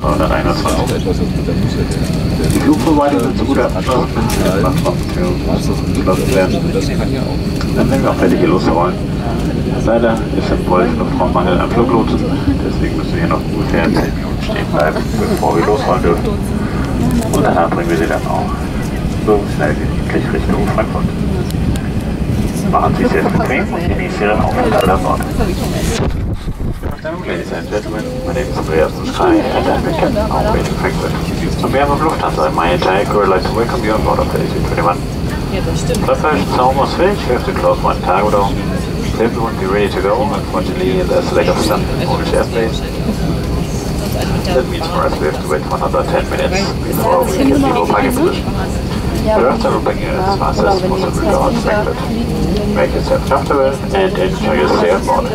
121. Die Flugverwaltung sind so gut abgeschlossen, geschlossen werden. Dann sind wir auch fertig hier losrollen. Leider ist im Wolf Luftraumangel am Fluglotsen, deswegen müssen wir hier noch ungefähr 10 Minuten stehen bleiben, bevor wir losrollen dürfen. Und danach bringen wir sie dann auch so schnell wie möglich Richtung Frankfurt. Machen Sie es jetzt bequem und genießen Ihren Aufenthalt an Bord. Ladies and gentlemen, my name is Andreas Sky and I'm the captain of Waiting Frankfurt. On behalf of Lufthansa and my entire crew, I'd like to welcome you on board of the AC-21. Preparation is almost finished, we have to close one cargo door. Everyone be ready to go. Unfortunately, there's a lack of stuff in Polish airspace. That means for us we have to wait for another 10 minutes before we get the parking position. The rest of the booking is as fast as possible on Frankfurt. Make yourself comfortable and enjoy your stay on board.